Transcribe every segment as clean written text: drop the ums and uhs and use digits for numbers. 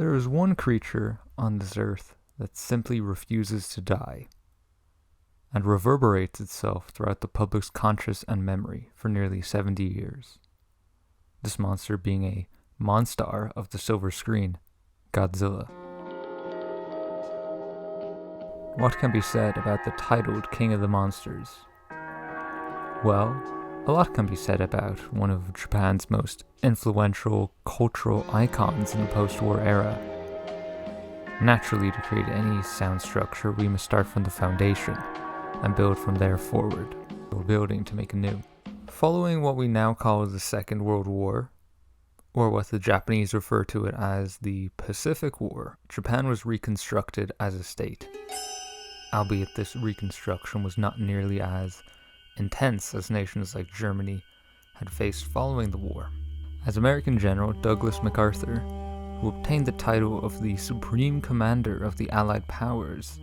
There is one creature on this earth that simply refuses to die, and reverberates itself throughout the public's conscious and memory for nearly 70 years. This monster being a monstar of the silver screen, Godzilla. What can be said about the titled King of the Monsters? Well, a lot can be said about one of Japan's most influential cultural icons in the post-war era. Naturally, to create any sound structure, we must start from the foundation and build from there forward. We're building to make anew. Following what we now call the Second World War, or what the Japanese refer to it as the Pacific War, Japan was reconstructed as a state. Albeit this reconstruction was not nearly as intense as nations like Germany had faced following the war. As American General Douglas MacArthur, who obtained the title of the Supreme Commander of the Allied Powers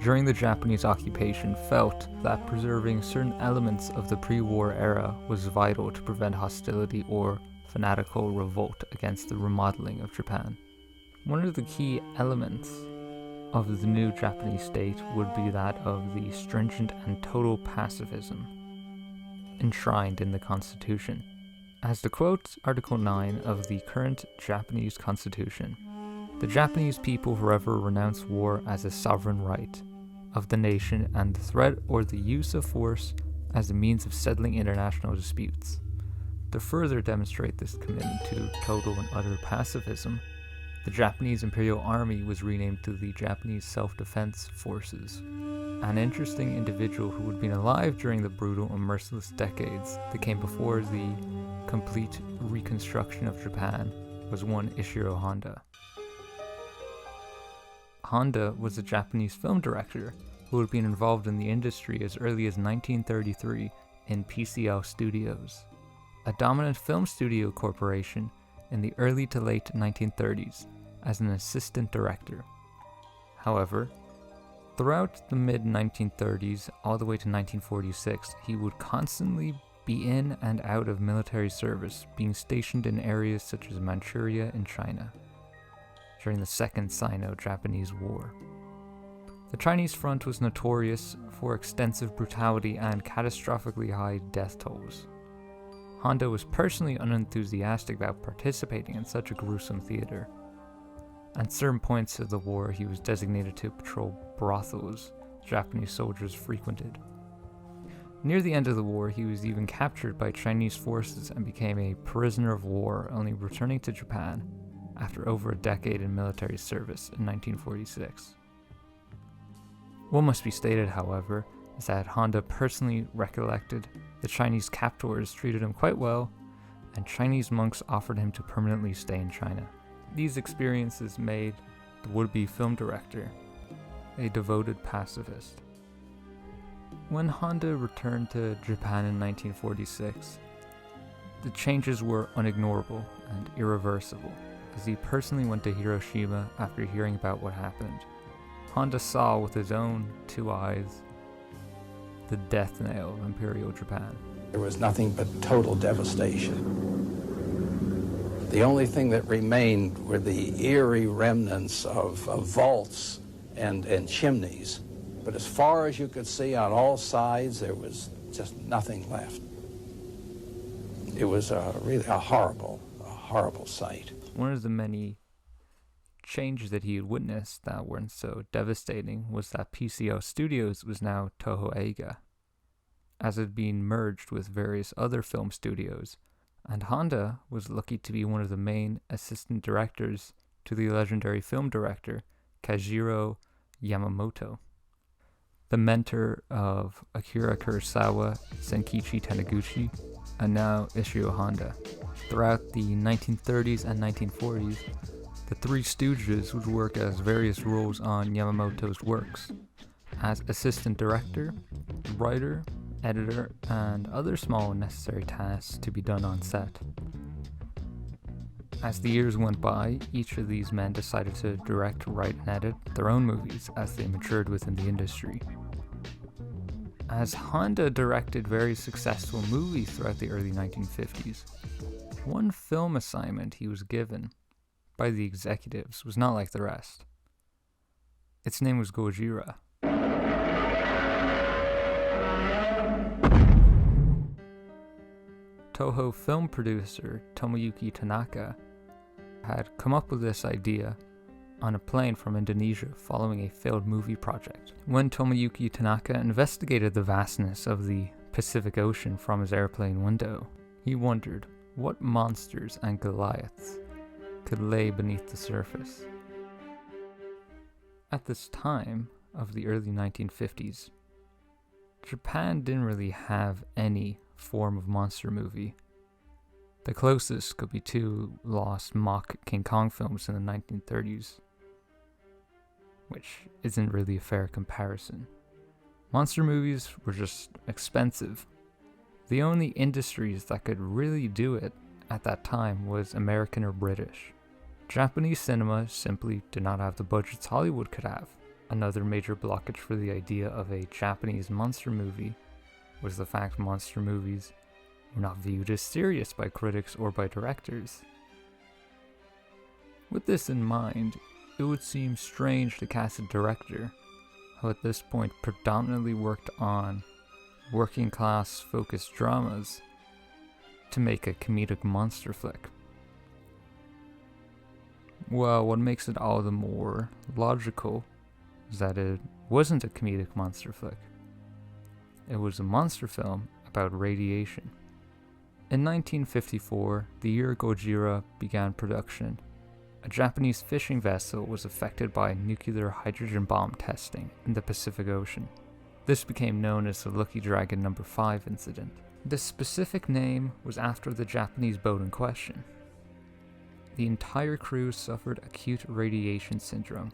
during the Japanese occupation, felt that preserving certain elements of the pre-war era was vital to prevent hostility or fanatical revolt against the remodeling of Japan. One of the key elements of the new Japanese state would be that of the stringent and total pacifism enshrined in the Constitution. As to quote Article 9 of the current Japanese Constitution, the Japanese people forever renounce war as a sovereign right of the nation and the threat or the use of force as a means of settling international disputes. To further demonstrate this commitment to total and utter pacifism, the Japanese Imperial Army was renamed to the Japanese Self-Defense Forces. An interesting individual who had been alive during the brutal and merciless decades that came before the complete reconstruction of Japan was one Ishiro Honda. Honda was a Japanese film director who had been involved in the industry as early as 1933 in PCL Studios, a dominant film studio corporation in the early to late 1930s as an assistant director. However, throughout the mid-1930s all the way to 1946, he would constantly be in and out of military service, being stationed in areas such as Manchuria and China during the Second Sino-Japanese War. The Chinese front was notorious for extensive brutality and catastrophically high death tolls. Honda was personally unenthusiastic about participating in such a gruesome theater. At certain points of the war, he was designated to patrol brothels Japanese soldiers frequented. Near the end of the war, he was even captured by Chinese forces and became a prisoner of war, only returning to Japan after over a decade in military service in 1946. What must be stated, however, is that Honda personally recollected the Chinese captors treated him quite well, and Chinese monks offered him to permanently stay in China. These experiences made the would-be film director a devoted pacifist. When Honda returned to Japan in 1946, the changes were unignorable and irreversible, as he personally went to Hiroshima after hearing about what happened. Honda saw with his own two eyes the death knell of Imperial Japan. There was nothing but total devastation. The only thing that remained were the eerie remnants of vaults and chimneys. But as far as you could see on all sides, there was just nothing left. It was really a horrible sight. One of the many changes that he had witnessed that weren't so devastating was that PCO Studios was now Touhou Eiga, as it had been merged with various other film studios, and Honda was lucky to be one of the main assistant directors to the legendary film director Kajiro Yamamoto, the mentor of Akira Kurosawa, Senkichi Taniguchi, and now Ishiro Honda. Throughout the 1930s and 1940s, the Three Stooges would work as various roles on Yamamoto's works, as assistant director, writer, editor, and other small necessary tasks to be done on set. As the years went by, each of these men decided to direct, write, and edit their own movies as they matured within the industry. As Honda directed very successful movies throughout the early 1950s, one film assignment he was given by the executives was not like the rest. Its name was Gojira. Touhou film producer Tomoyuki Tanaka had come up with this idea on a plane from Indonesia following a failed movie project. When Tomoyuki Tanaka investigated the vastness of the Pacific Ocean from his airplane window, he wondered what monsters and Goliaths could lay beneath the surface. At this time of the early 1950s, Japan didn't really have any form of monster movie. The closest could be two lost mock King Kong films in the 1930s, which isn't really a fair comparison. Monster movies were just expensive. The only industries that could really do it at that time was American or British. Japanese cinema simply did not have the budgets Hollywood could have. Another major blockage for the idea of a Japanese monster movie was the fact monster movies were not viewed as serious by critics or by directors. With this in mind, it would seem strange to cast a director who at this point predominantly worked on working class focused dramas to make a comedic monster flick. Well, what makes it all the more logical is that it wasn't a comedic monster flick. It was a monster film about radiation. In 1954, the year Gojira began production, a Japanese fishing vessel was affected by nuclear hydrogen bomb testing in the Pacific Ocean. This became known as the Lucky Dragon No. 5 incident. The specific name was after the Japanese boat in question. The entire crew suffered acute radiation syndrome,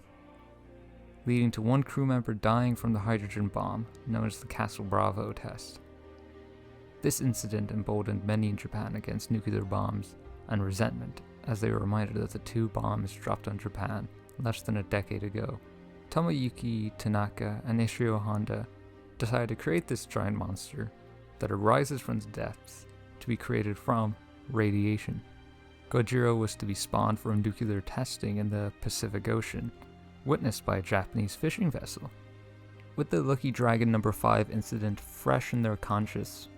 leading to one crew member dying from the hydrogen bomb, known as the Castle Bravo test. This incident emboldened many in Japan against nuclear bombs and resentment, as they were reminded of the 2 bombs dropped on Japan less than a decade ago. Tomoyuki Tanaka and Ishiro Honda decided to create this giant monster that arises from the depths to be created from radiation. Gojira was to be spawned from nuclear testing in the Pacific Ocean, witnessed by a Japanese fishing vessel. With the Lucky Dragon No. 5 incident fresh in their conscience,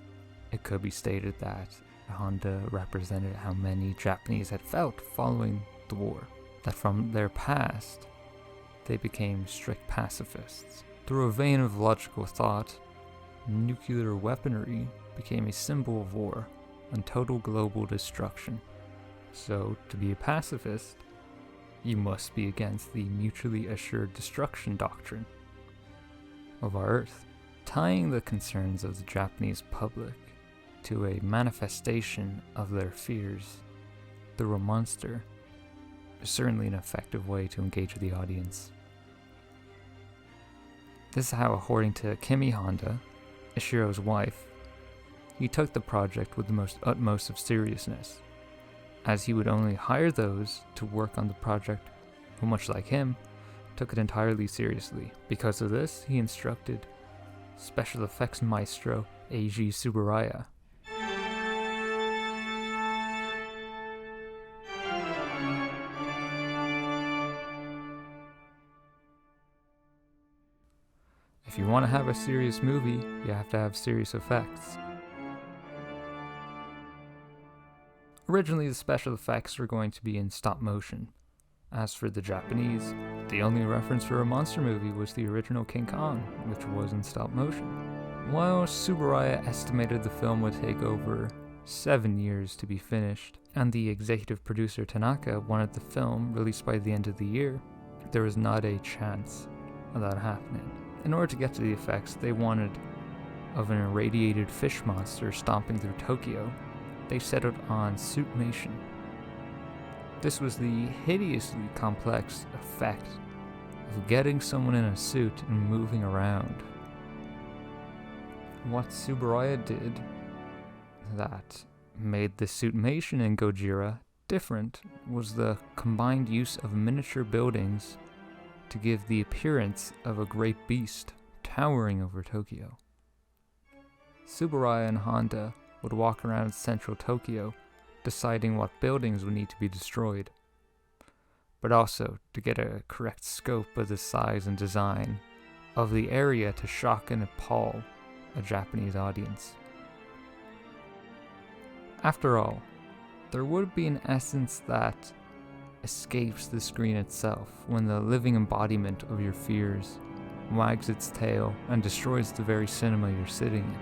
it could be stated that Honda represented how many Japanese had felt following the war, that from their past, they became strict pacifists. Through a vein of logical thought, nuclear weaponry became a symbol of war and total global destruction. So, to be a pacifist, you must be against the mutually assured destruction doctrine of our Earth. Tying the concerns of the Japanese public to a manifestation of their fears through a monster is certainly an effective way to engage the audience. This is how, according to Kimi Honda, Ishiro's wife, he took the project with the utmost of seriousness, as he would only hire those to work on the project who, much like him, took it entirely seriously. Because of this, he instructed special effects maestro Eiji Tsuburaya. If you want to have a serious movie, you have to have serious effects. Originally, the special effects were going to be in stop motion. As for the Japanese, the only reference for a monster movie was the original King Kong, which was in stop motion. While Tsuburaya estimated the film would take over 7 years to be finished, and the executive producer Tanaka wanted the film released by the end of the year, there was not a chance of that happening. In order to get to the effects they wanted of an irradiated fish monster stomping through Tokyo, they settled on suitmation. This was the hideously complex effect of getting someone in a suit and moving around. What Tsuburaya did that made the suitmation in Gojira different was the combined use of miniature buildings to give the appearance of a great beast towering over Tokyo. Tsuburaya and Honda would walk around central Tokyo, deciding what buildings would need to be destroyed. but also to get a correct scope of the size and design of the area to shock and appall a Japanese audience. After all, there would be an essence that escapes the screen itself when the living embodiment of your fears wags its tail and destroys the very cinema you're sitting in.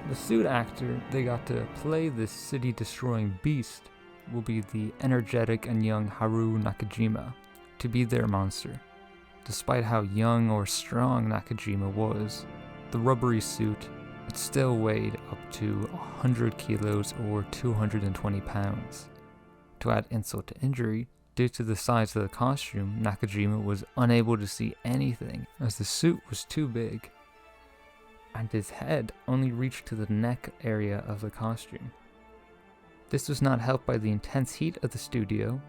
The suit actor they got to play this city-destroying beast will be the energetic and young Haru Nakajima to be their monster. Despite how young or strong Nakajima was, the rubbery suit, it still weighed up to 100 kilos or 220 pounds. To add insult to injury, due to the size of the costume, Nakajima was unable to see anything as the suit was too big, and his head only reached to the neck area of the costume. This was not helped by the intense heat of the studio,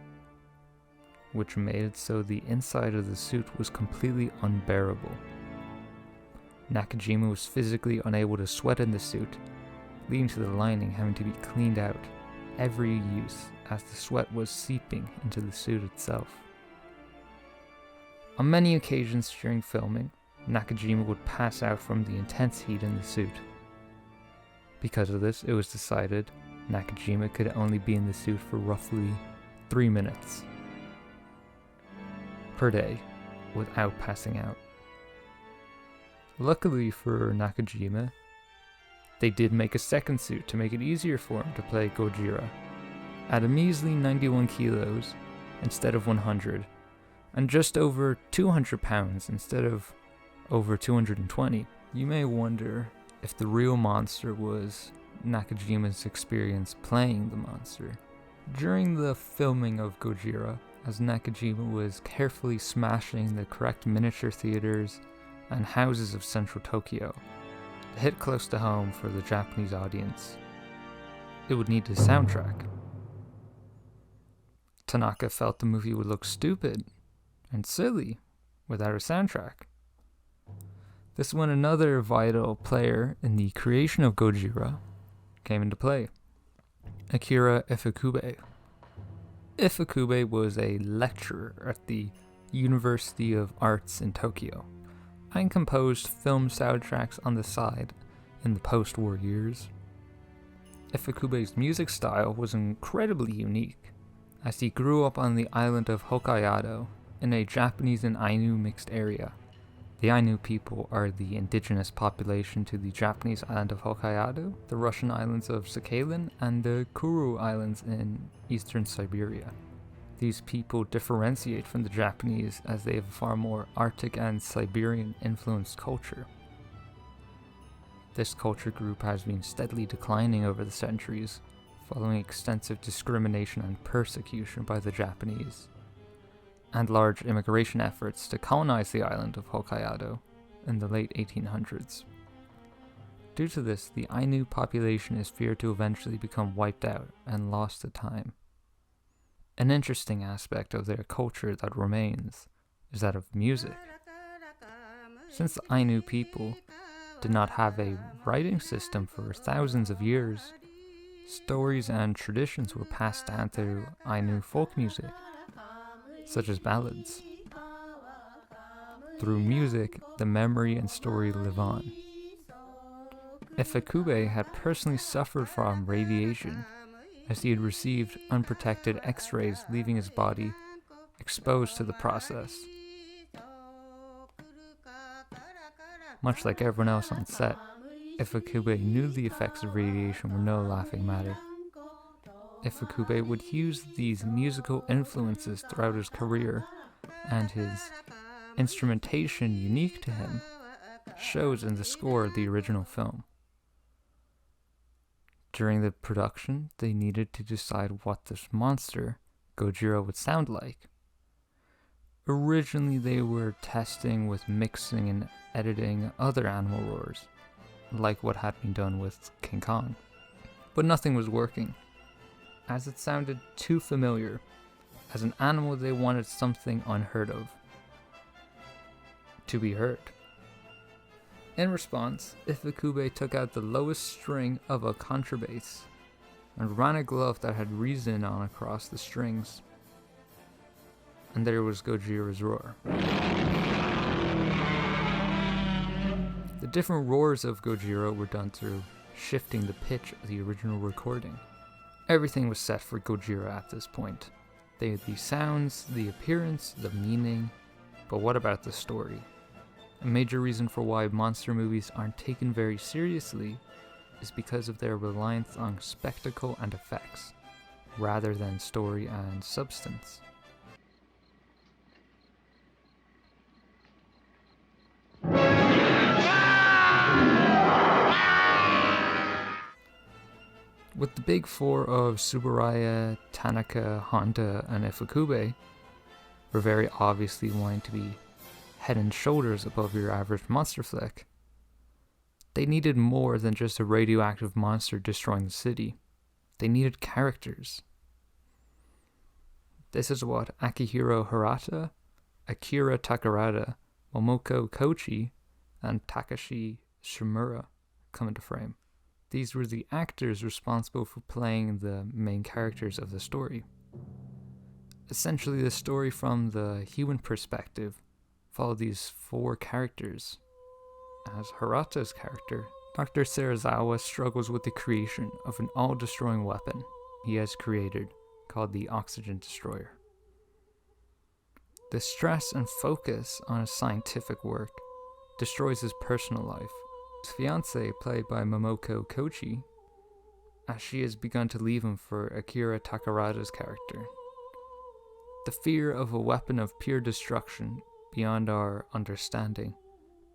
which made it so the inside of the suit was completely unbearable. Nakajima was physically unable to sweat in the suit, leading to the lining having to be cleaned out every use as the sweat was seeping into the suit itself. On many occasions during filming, Nakajima would pass out from the intense heat in the suit. Because of this, it was decided Nakajima could only be in the suit for roughly 3 minutes per day without passing out. Luckily for Nakajima, they did make a second suit to make it easier for him to play Gojira, at a measly 91 kilos instead of 100, and just over 200 pounds instead of over 220. You may wonder if the real monster was Nakajima's experience playing the monster. During the filming of Gojira, as Nakajima was carefully smashing the correct miniature theaters and houses of central Tokyo, to hit close to home for the Japanese audience, it would need a soundtrack. Tanaka felt the movie would look stupid and silly without a soundtrack. This is when another vital player in the creation of Gojira came into play, Akira Ifukube. Ifukube was a lecturer at the University of Arts in Tokyo and composed film soundtracks on the side in the post-war years. Ifukube's music style was incredibly unique, as he grew up on the island of Hokkaido in a Japanese and Ainu mixed area. The Ainu people are the indigenous population to the Japanese island of Hokkaido, the Russian islands of Sakhalin, and the Kuru Islands in eastern Siberia. These people differentiate from the Japanese as they have a far more Arctic and Siberian-influenced culture. This culture group has been steadily declining over the centuries, following extensive discrimination and persecution by the Japanese, and large immigration efforts to colonize the island of Hokkaido in the late 1800s. Due to this, the Ainu population is feared to eventually become wiped out and lost to time. An interesting aspect of their culture that remains is that of music. Since the Ainu people did not have a writing system for thousands of years, stories and traditions were passed down through Ainu folk music, such as ballads. Through music, the memory and story live on. Ifukube had personally suffered from radiation, as he had received unprotected X-rays leaving his body exposed to the process. Much like everyone else on set, Ifukube knew the effects of radiation were no laughing matter. Ifukube would use these musical influences throughout his career, and his instrumentation unique to him shows in the score of the original film. During the production, they needed to decide what this monster, Gojira, would sound like. Originally, they were testing with mixing and editing other animal roars, like what had been done with King Kong. But nothing was working, as it sounded too familiar. As an animal, they wanted something unheard of to be heard. In response, Ifukube took out the lowest string of a contrabass and ran a glove that had resin on across the strings. and there was Gojira's roar. The different roars of Gojira were done through shifting the pitch of the original recording. Everything was set for Gojira at this point. They had the sounds, the appearance, the meaning, but what about the story? A major reason for why monster movies aren't taken very seriously is because of their reliance on spectacle and effects, rather than story and substance. With the big four of Tsuburaya, Tanaka, Honda, and Ifukube, were very obviously wanting to be head and shoulders above your average monster flick, they needed more than just a radioactive monster destroying the city. They needed characters. This is what Akihiro Hirata, Akira Takarada, Momoko Kochi, and Takashi Shimura come into frame. These were the actors responsible for playing the main characters of the story. Essentially, the story from the human perspective followed these four characters. As Hirata's character, Dr. Serizawa struggles with the creation of an all-destroying weapon he has created called the Oxygen Destroyer. The stress and focus on his scientific work destroys his personal life. His fiancée, played by Momoko Kochi, as she has begun to leave him for Akira Takarada's character. The fear of a weapon of pure destruction beyond our understanding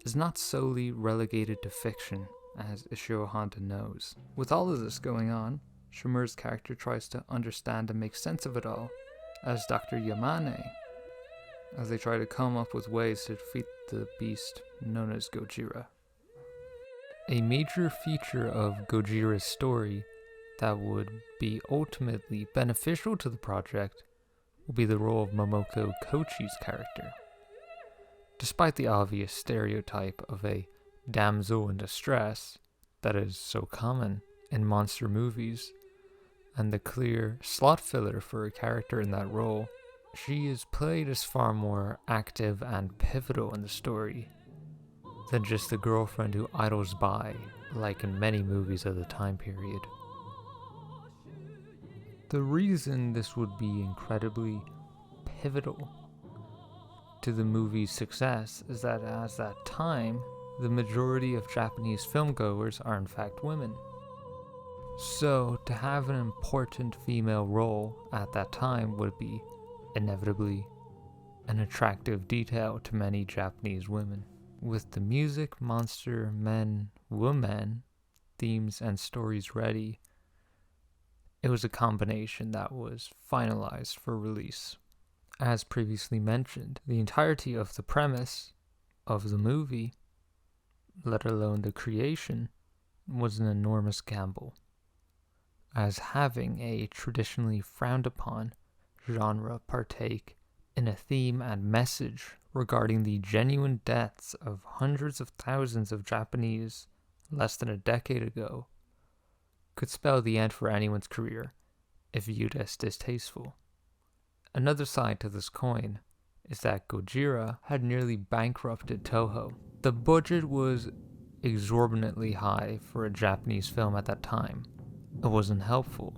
is not solely relegated to fiction, as Ishiro Honda knows. With all of this going on, Shimura's character tries to understand and make sense of it all as Dr. Yamane, as they try to come up with ways to defeat the beast known as Gojira. A major feature of Gojira's story that would be ultimately beneficial to the project will be the role of Momoko Kochi's character. Despite the obvious stereotype of a damsel in distress that is so common in monster movies, and the clear slot filler for a character in that role, she is played as far more active and pivotal in the story than just the girlfriend who idles by, like in many movies of the time period. The reason this would be incredibly pivotal to the movie's success is that at that time, the majority of Japanese filmgoers are in fact women. So, to have an important female role at that time would be inevitably an attractive detail to many Japanese women. With the music, monster, men, woman themes and stories ready, it was a combination that was finalized for release. As previously mentioned, the entirety of the premise of the movie, let alone the creation, was an enormous gamble, as having a traditionally frowned upon genre partake in a theme and message regarding the genuine deaths of hundreds of thousands of Japanese less than a decade ago could spell the end for anyone's career if viewed as distasteful. Another side to this coin is that Gojira had nearly bankrupted Touhou. The budget was exorbitantly high for a Japanese film at that time. It wasn't helpful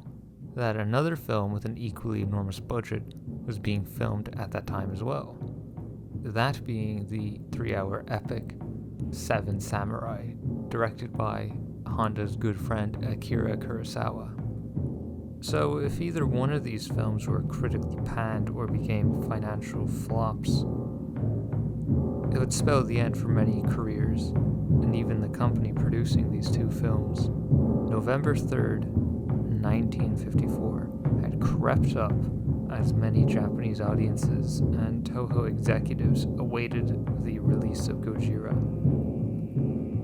that another film with an equally enormous budget was being filmed at that time as well. That being the 3-hour epic Seven Samurai, directed by Honda's good friend Akira Kurosawa. So if either one of these films were critically panned or became financial flops, it would spell the end for many careers, and even the company producing these two films. November 3rd, 1954 had crept up as many Japanese audiences and Touhou executives awaited the release of Gojira.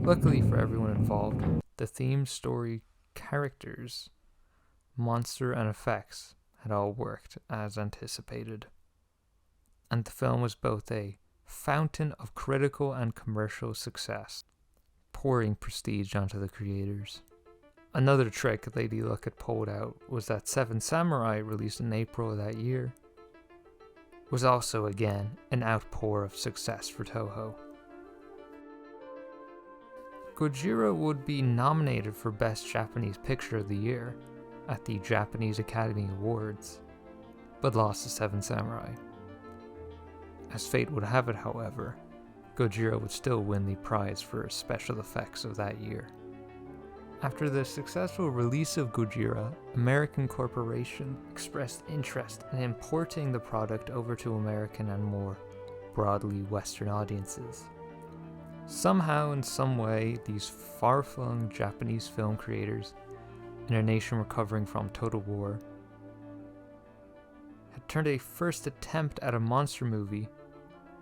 Luckily for everyone involved, the theme, story, characters, monster, and effects had all worked as anticipated, and the film was both a fountain of critical and commercial success, pouring prestige onto the creators. Another trick Lady Luck had pulled out was that Seven Samurai, released in April of that year, was also again an outpour of success for Touhou. Gojira would be nominated for Best Japanese Picture of the Year at the Japanese Academy Awards, but lost to Seven Samurai. As fate would have it, however, Gojira would still win the prize for special effects of that year. After the successful release of Gojira, American Corporation expressed interest in importing the product over to American and more broadly Western audiences. Somehow, in some way, these far-flung Japanese film creators, in a nation recovering from total war, had turned a first attempt at a monster movie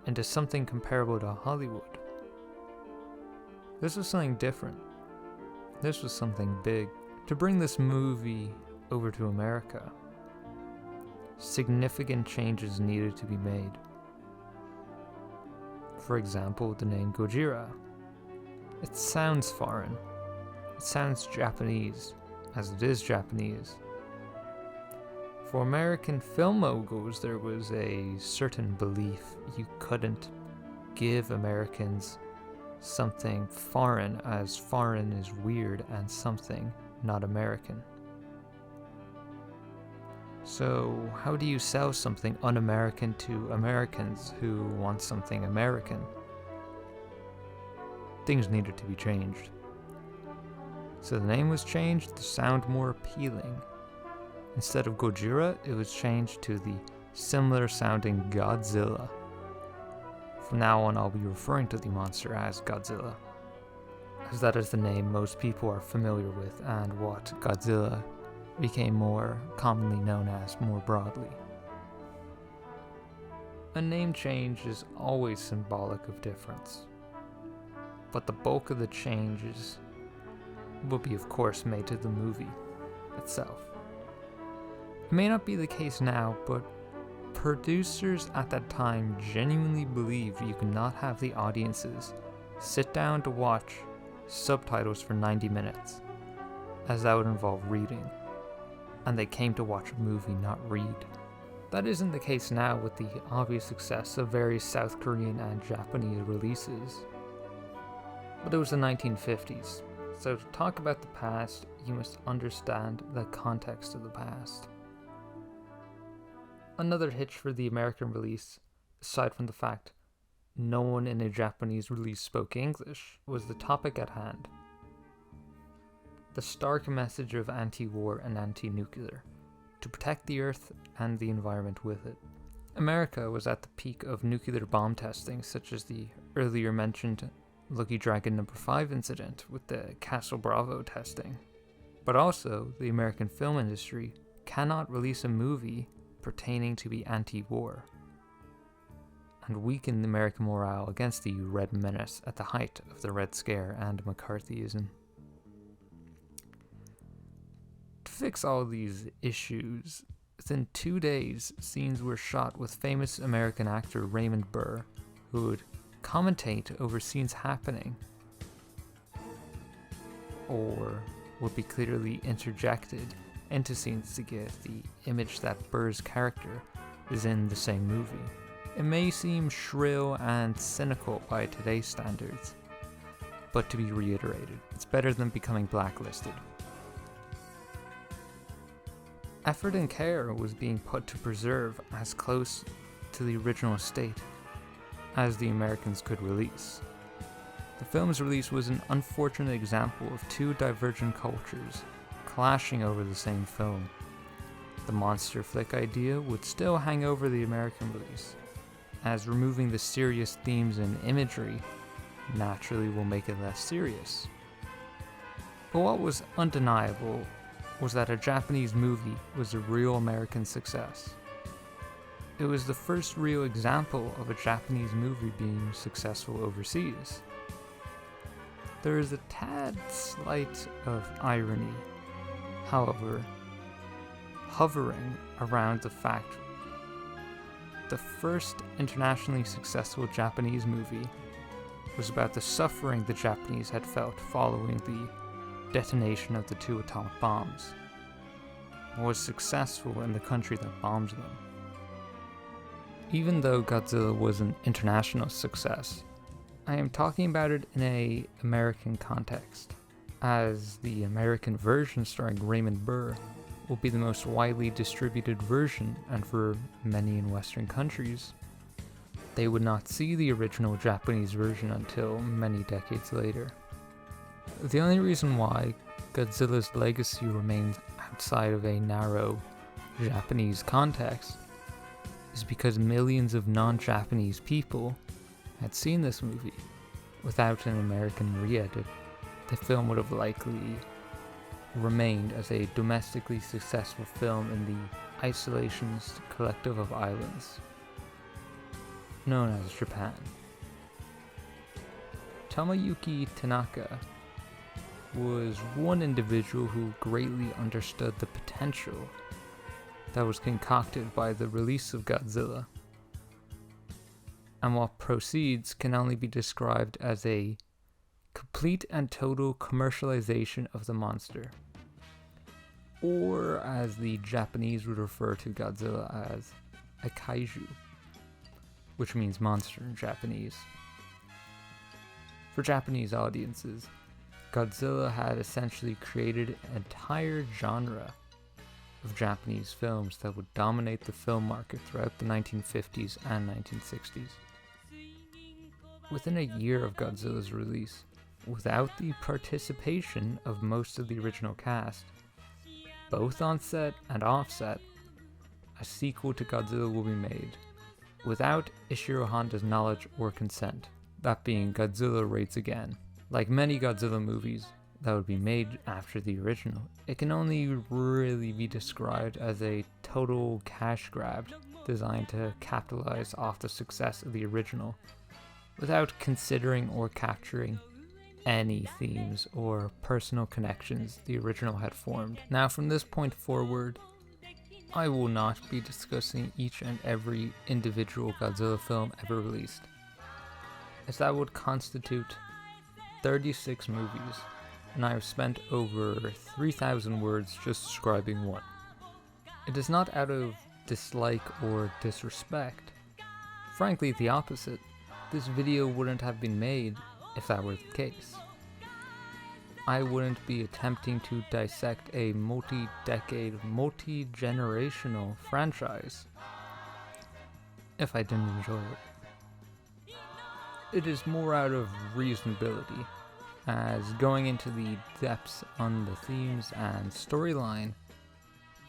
into something comparable to Hollywood. This was something different. This was something big. To bring this movie over to America, significant changes needed to be made. For example, the name Gojira. It sounds foreign. It sounds Japanese, as it is Japanese. For American film moguls, there was a certain belief you couldn't give Americans something foreign, as foreign is weird and something not American. So how do you sell something un-American to Americans who want something American? Things needed to be changed. So the name was changed to sound more appealing. Instead of Gojira, it was changed to the similar sounding Godzilla. From now on, I'll be referring to the monster as Godzilla, as that is the name most people are familiar with and what Godzilla became more commonly known as more broadly. A name change is always symbolic of difference, but the bulk of the changes will be of course made to the movie itself. It may not be the case now, but producers at that time genuinely believed you could not have the audiences sit down to watch subtitles for 90 minutes, as that would involve reading, and they came to watch a movie, not read. That isn't the case now with the obvious success of various South Korean and Japanese releases. But it was the 1950s, so to talk about the past, you must understand the context of the past. Another hitch for the American release, aside from the fact no one in a Japanese release spoke English, was the topic at hand. The stark message of anti-war and anti-nuclear, to protect the Earth and the environment with it. America was at the peak of nuclear bomb testing, such as the earlier mentioned Lucky Dragon No. 5 incident with the Castle Bravo testing. But also, the American film industry cannot release a movie pertaining to be anti-war, and weaken American morale against the Red Menace at the height of the Red Scare and McCarthyism. To fix all these issues, within 2 days, scenes were shot with famous American actor Raymond Burr, who would commentate over scenes happening, or would be clearly interjected into scenes to give the image that Burr's character is in the same movie. It may seem shrill and cynical by today's standards, but to be reiterated, it's better than becoming blacklisted. Effort and care was being put to preserve as close to the original state as the Americans could release. The film's release was an unfortunate example of two divergent cultures clashing over the same film. The monster flick idea would still hang over the American release, as removing the serious themes and imagery naturally will make it less serious. But what was undeniable was that a Japanese movie was a real American success. It was the first real example of a Japanese movie being successful overseas. There is a tad slight of irony, however, hovering around the fact the first internationally successful Japanese movie was about the suffering the Japanese had felt following the detonation of the 2 atomic bombs, and was successful in the country that bombed them. Even though Godzilla was an international success, I am talking about it in an American context, as the American version starring Raymond Burr will be the most widely distributed version, and for many in Western countries, they would not see the original Japanese version until many decades later. The only reason why Godzilla's legacy remains outside of a narrow Japanese context is because millions of non-Japanese people had seen this movie. Without an American re-edit, the film would have likely remained as a domestically successful film in the isolationist collective of islands known as Japan. Tomoyuki Tanaka was one individual who greatly understood the potential that was concocted by the release of Godzilla, and what proceeds can only be described as a complete and total commercialization of the monster, or as the Japanese would refer to Godzilla as a kaiju, which means monster in Japanese. For Japanese audiences, Godzilla had essentially created an entire genre of Japanese films that would dominate the film market throughout the 1950s and 1960s. Within a year of Godzilla's release, without the participation of most of the original cast, both on set and off set, a sequel to Godzilla will be made, without Ishiro Honda's knowledge or consent, that being Godzilla Raids Again. Like many Godzilla movies that would be made after the original, it can only really be described as a total cash grab designed to capitalize off the success of the original, without considering or capturing any themes or personal connections the original had formed. Now from this point forward, I will not be discussing each and every individual Godzilla film ever released, as that would constitute 36 movies, and I have spent over 3,000 words just describing one. It is not out of dislike or disrespect. Frankly, the opposite. This video wouldn't have been made if that were the case. I wouldn't be attempting to dissect a multi-decade, multi-generational franchise if I didn't enjoy it. It is more out of reasonability, as going into the depths on the themes and storyline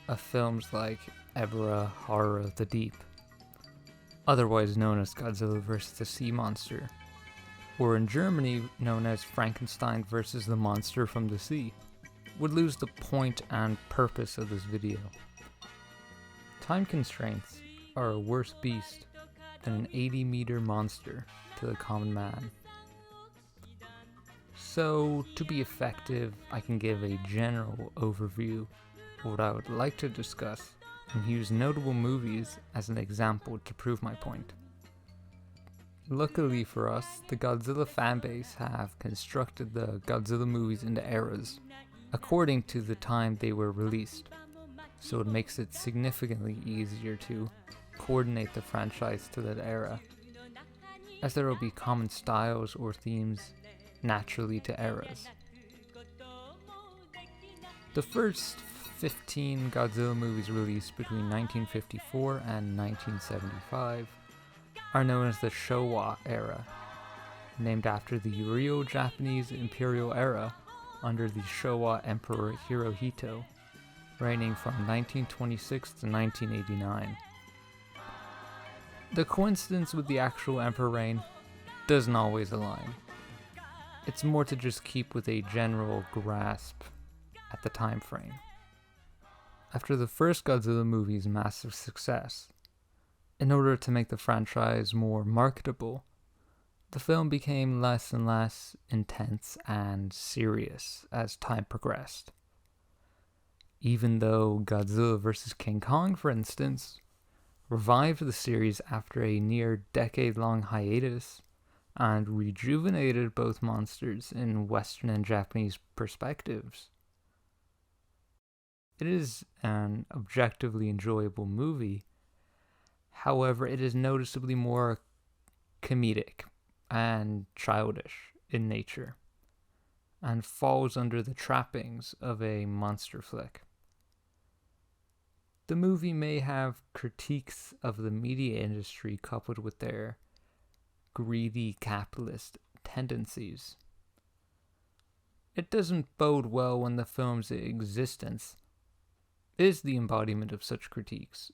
of films like Ebirah Horror of the Deep, otherwise known as Godzilla vs. the Sea Monster, or in Germany known as Frankenstein vs. the Monster from the Sea, would lose the point and purpose of this video. Time constraints are a worse beast than an 80-meter monster to the common man. So, to be effective, I can give a general overview of what I would like to discuss and use notable movies as an example to prove my point. Luckily for us, the Godzilla fanbase have constructed the Godzilla movies into eras, according to the time they were released, so it makes it significantly easier to coordinate the franchise to that era, as there will be common styles or themes naturally to eras. The first 15 Godzilla movies released between 1954 and 1975 are known as the Showa era, named after the real Japanese imperial era under the Showa Emperor Hirohito, reigning from 1926 to 1989. The coincidence with the actual emperor reign doesn't always align. It's more to just keep with a general grasp at the time frame. After the first Godzilla movie's massive success, in order to make the franchise more marketable, the film became less and less intense and serious as time progressed. Even though Godzilla vs. King Kong, for instance, revived the series after a near decade-long hiatus and rejuvenated both monsters in Western and Japanese perspectives. It is an objectively enjoyable movie. However, it is noticeably more comedic and childish in nature, and falls under the trappings of a monster flick. The movie may have critiques of the media industry coupled with their greedy capitalist tendencies. It doesn't bode well when the film's existence is the embodiment of such critiques.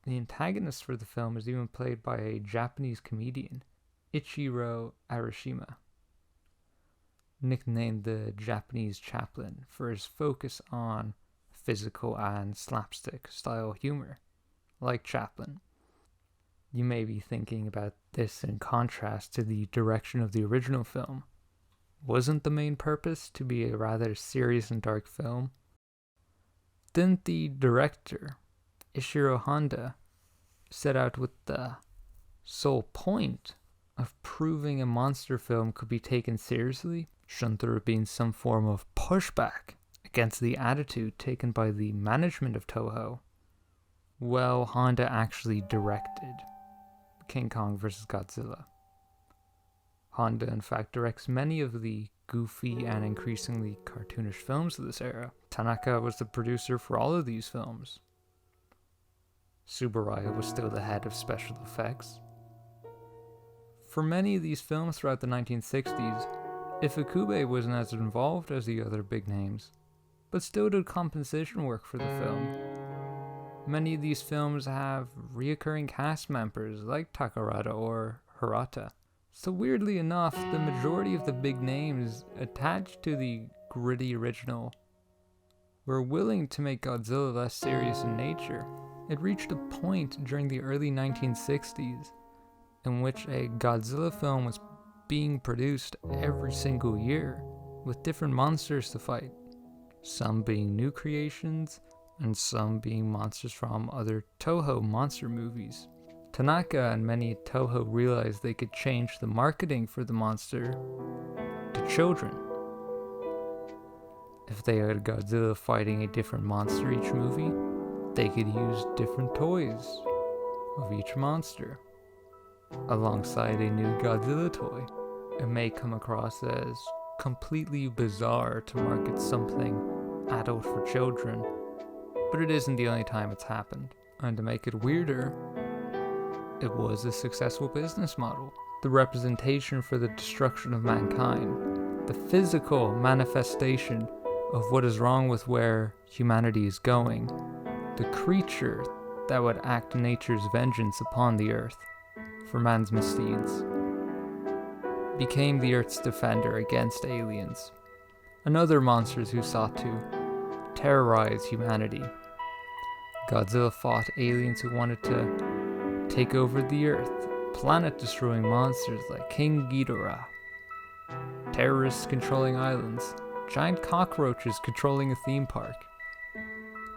The antagonist for the film is even played by a Japanese comedian, Ichiro Arashima, nicknamed the Japanese Chaplin for his focus on physical and slapstick style humor, like Chaplin. You may be thinking about this in contrast to the direction of the original film. Wasn't the main purpose to be a rather serious and dark film? Didn't the director, Ishiro Honda, set out with the sole point of proving a monster film could be taken seriously? Shouldn't there have been some form of pushback against the attitude taken by the management of Touhou? Well, Honda actually directed King Kong vs. Godzilla. Honda, in fact, directs many of the goofy and increasingly cartoonish films of this era. Tanaka was the producer for all of these films. Tsuburaya was still the head of special effects. For many of these films throughout the 1960s, Ifukube wasn't as involved as the other big names, but still did composition work for the film. Many of these films have reoccurring cast members like Takarada or Hirata. So weirdly enough, the majority of the big names attached to the gritty original were willing to make Godzilla less serious in nature. It reached a point during the early 1960s in which a Godzilla film was being produced every single year, with different monsters to fight, some being new creations, and some being monsters from other Touhou monster movies. Tanaka and many at Touhou realized they could change the marketing for the monster to children. If they had Godzilla fighting a different monster each movie, they could use different toys of each monster alongside a new Godzilla toy. It may come across as completely bizarre to market something adult for children, but it isn't the only time it's happened. And to make it weirder, it was a successful business model. The representation for the destruction of mankind, the physical manifestation of what is wrong with where humanity is going, the creature that would act nature's vengeance upon the earth for man's misdeeds, became the earth's defender against aliens and other monsters who sought to terrorize humanity. Godzilla fought aliens who wanted to take over the earth, planet-destroying monsters like King Ghidorah, terrorists controlling islands, giant cockroaches controlling a theme park.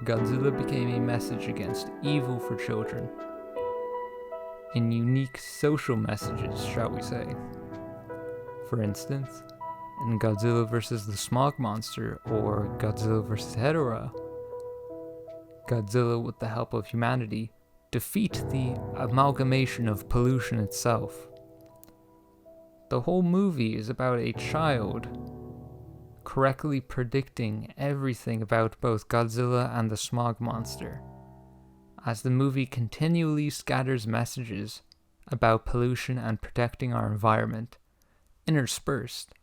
Godzilla became a message against evil for children, in unique social messages, shall we say. For instance, in Godzilla vs. the Smog Monster or Godzilla vs. Hedorah, Godzilla, with the help of humanity, defeat the amalgamation of pollution itself. The whole movie is about a child correctly predicting everything about both Godzilla and the Smog Monster, as the movie continually scatters messages about pollution and protecting our environment, interspersed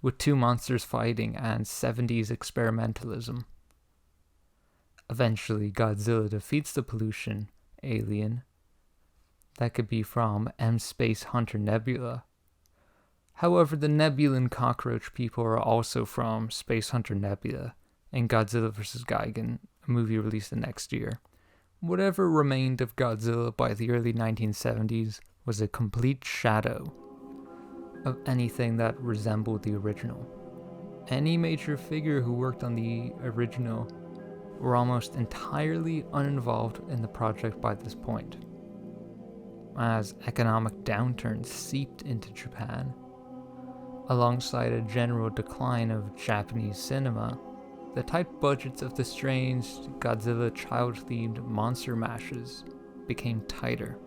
with two monsters fighting and 70s experimentalism. Eventually, Godzilla defeats the pollution alien that could be from M-Space Hunter Nebula. However, the Nebulan cockroach people are also from Space Hunter Nebula in Godzilla vs. Gigan, a movie released the next year. Whatever remained of Godzilla by the early 1970s was a complete shadow of anything that resembled the original. Any major figure who worked on the original were almost entirely uninvolved in the project by this point. As economic downturn seeped into Japan, alongside a general decline of Japanese cinema, the tight budgets of the strange Godzilla child-themed monster mashes became tighter.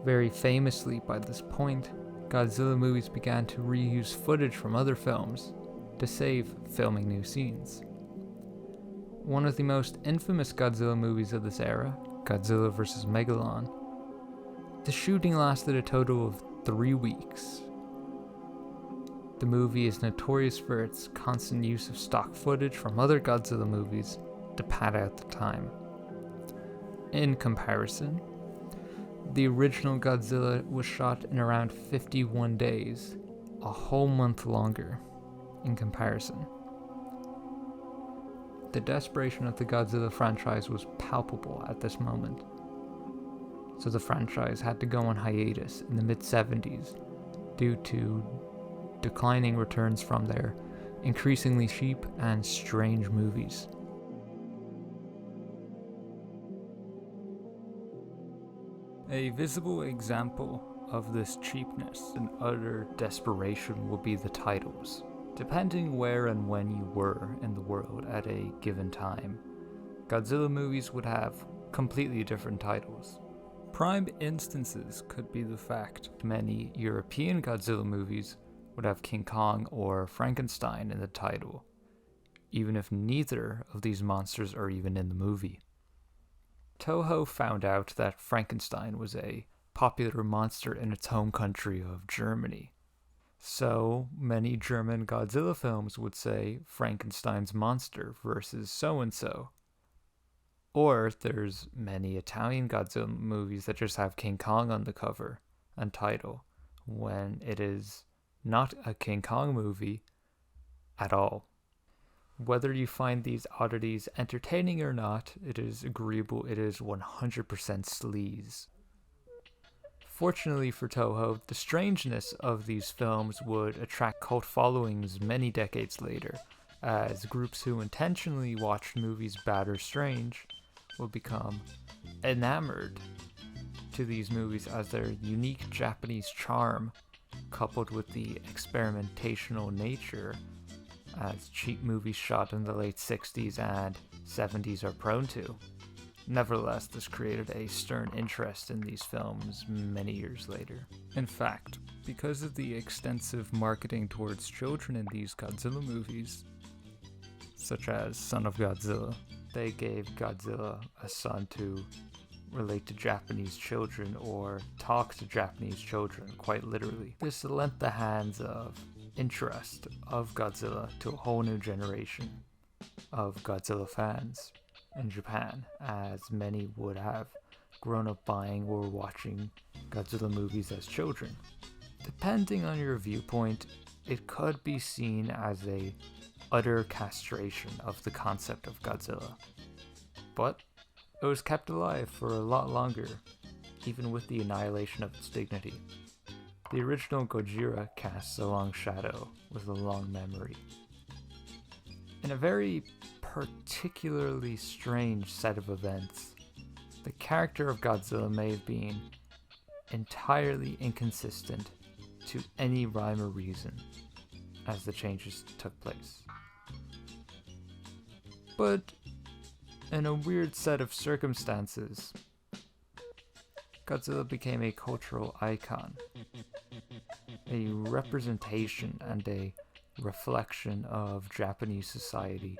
Very famously, by this point, Godzilla movies began to reuse footage from other films to save filming new scenes. One of the most infamous Godzilla movies of this era, Godzilla vs. Megalon, the shooting lasted a total of 3 weeks. The movie is notorious for its constant use of stock footage from other Godzilla movies to pad out the time. In comparison, the original Godzilla was shot in around 51 days, a whole month longer in comparison. The desperation of the Godzilla franchise was palpable at this moment, so the franchise had to go on hiatus in the mid-70s due to declining returns from their increasingly cheap and strange movies. A visible example of this cheapness and utter desperation will be the titles. Depending where and when you were in the world at a given time, Godzilla movies would have completely different titles. Prime instances could be the fact many European Godzilla movies would have King Kong or Frankenstein in the title, even if neither of these monsters are even in the movie. Touhou found out that Frankenstein was a popular monster in its home country of Germany. So many German Godzilla films would say Frankenstein's monster versus so-and-so. Or there's many Italian Godzilla movies that just have King Kong on the cover and title, when it is not a King Kong movie at all. Whether you find these oddities entertaining or not, it is agreeable it is 100% sleaze. Fortunately for Touhou, the strangeness of these films would attract cult followings many decades later, as groups who intentionally watched movies bad or strange will become enamored to these movies as their unique Japanese charm, coupled with the experimentational nature as cheap movies shot in the late 60s and 70s are prone to. Nevertheless, this created a stern interest in these films many years later. In fact, because of the extensive marketing towards children in these Godzilla movies, such as Son of Godzilla, they gave Godzilla a son to relate to Japanese children or talk to Japanese children, quite literally. This lent the hands of interest of Godzilla to a whole new generation of Godzilla fans in Japan, as many would have grown up buying or watching Godzilla movies as children. Depending on your viewpoint, it could be seen as a utter castration of the concept of Godzilla, but it was kept alive for a lot longer, even with the annihilation of its dignity. The original Gojira casts a long shadow with a long memory. In a very particularly strange set of events, the character of Godzilla may have been entirely inconsistent to any rhyme or reason as the changes took place. But in a weird set of circumstances, Godzilla became a cultural icon, a representation and a reflection of Japanese society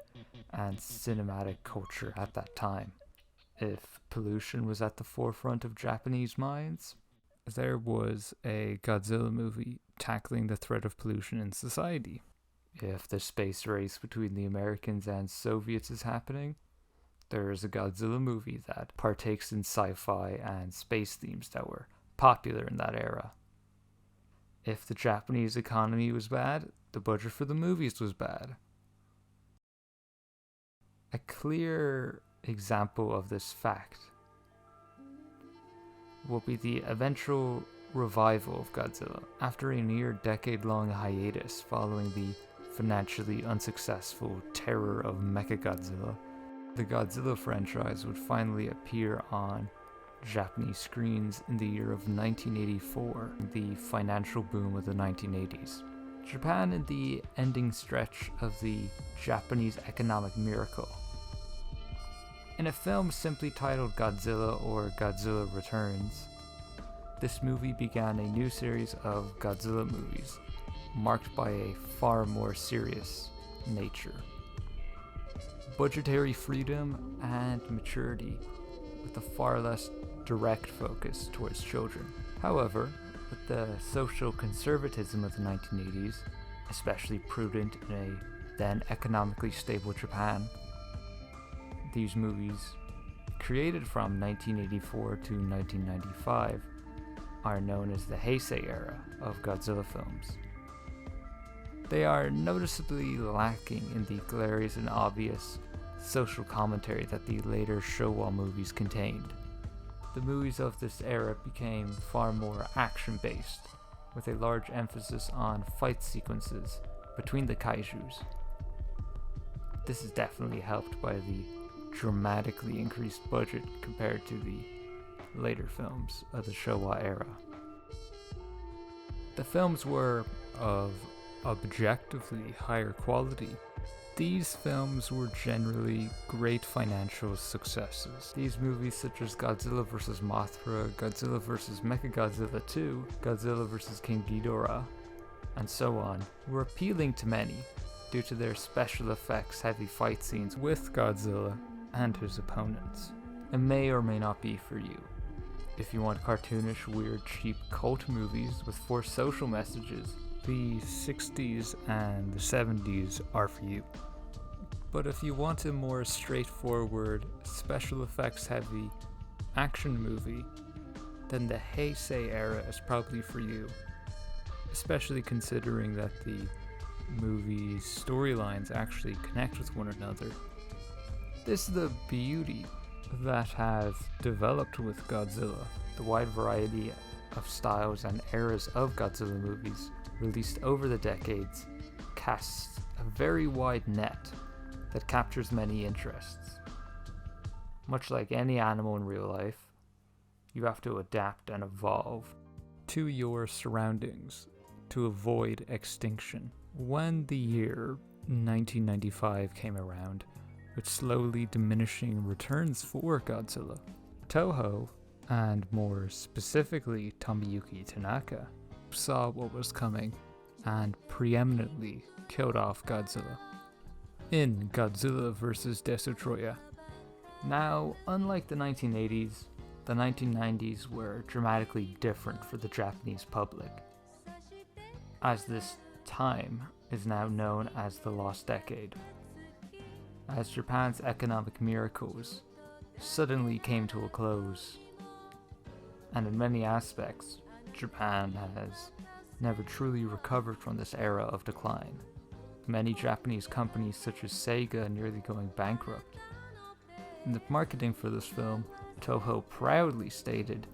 and cinematic culture at that time. If pollution was at the forefront of Japanese minds, there was a Godzilla movie tackling the threat of pollution in society. If the space race between the Americans and Soviets is happening, there is a Godzilla movie that partakes in sci-fi and space themes that were popular in that era. If the Japanese economy was bad, the budget for the movies was bad. A clear example of this fact will be the eventual revival of Godzilla after a near decade-long hiatus following the financially unsuccessful terror of Mechagodzilla. The Godzilla franchise would finally appear on Japanese screens in the year of 1984, the financial boom of the 1980s. Japan in the ending stretch of the Japanese economic miracle. In a film simply titled Godzilla or Godzilla Returns, this movie began a new series of Godzilla movies, marked by a far more serious nature. Budgetary freedom and maturity, with a far less direct focus towards children. However, with the social conservatism of the 1980s, especially prudent in a then economically stable Japan, these movies, created from 1984 to 1995, are known as the Heisei era of Godzilla films. They are noticeably lacking in the glaring and obvious social commentary that the later Showa movies contained. The movies of this era became far more action-based, with a large emphasis on fight sequences between the kaijus. This is definitely helped by the dramatically increased budget compared to the later films of the Showa era. The films were of objectively higher quality. These films were generally great financial successes. These movies such as Godzilla vs. Mothra, Godzilla vs. Mechagodzilla 2, Godzilla vs. King Ghidorah, and so on, were appealing to many due to their special effects heavy fight scenes with Godzilla and his opponents. It may or may not be for you. If you want cartoonish, weird, cheap cult movies with forced social messages, the 60s and the 70s are for you. But if you want a more straightforward, special effects heavy action movie, then the Heisei era is probably for you, especially considering that the movie's storylines actually connect with one another. This is the beauty that has developed with Godzilla. The wide variety of styles and eras of Godzilla movies released over the decades casts a very wide net that captures many interests. Much like any animal in real life, you have to adapt and evolve to your surroundings to avoid extinction. When the year 1995 came around, with slowly diminishing returns for Godzilla, Touhou, and more specifically Tomoyuki Tanaka, saw what was coming and preeminently killed off Godzilla in Godzilla vs. Destoroyah. Now, unlike the 1980s, the 1990s were dramatically different for the Japanese public, as this time is now known as the Lost Decade, as Japan's economic miracles suddenly came to a close, and in many aspects, Japan has never truly recovered from this era of decline. Many Japanese companies such as Sega nearly going bankrupt. In the marketing for this film, Touhou proudly stated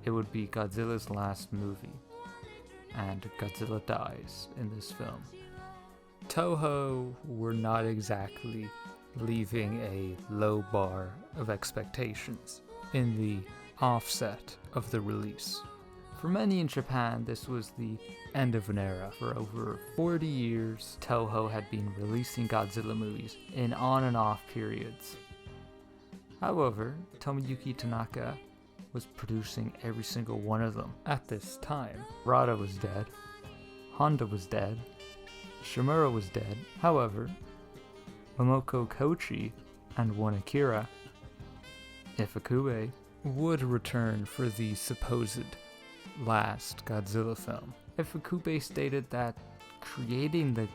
it would be Godzilla's last movie, and Godzilla dies in this film. Touhou were not exactly leaving a low bar of expectations in the offset of the release. For many in Japan, this was the end of an era. For over 40 years, Touhou had been releasing Godzilla movies in on and off periods. However, Tomoyuki Tanaka was producing every single one of them at this time. Rada was dead, Honda was dead, Shimura was dead. However, Momoko Kochi and one Akira Ifukube would return for the supposed last Godzilla film. Ifukube stated that creating the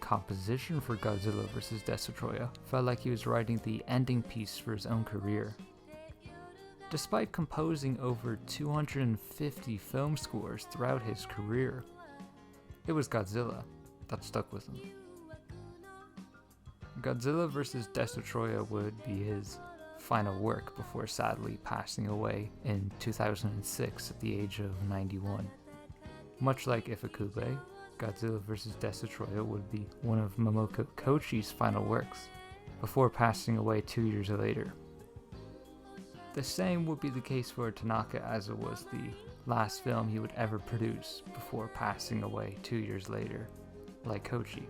composition for Godzilla vs. Destoroyah felt like he was writing the ending piece for his own career. Despite composing over 250 film scores throughout his career, it was Godzilla that stuck with him. Godzilla vs. Destoroyah would be his final work before sadly passing away in 2006 at the age of 91. Much like Ifukube, Godzilla vs. Destoroyah would be one of Momoko Kochi's final works, before passing away 2 years later. The same would be the case for Tanaka, as it was the last film he would ever produce before passing away 2 years later, like Kochi.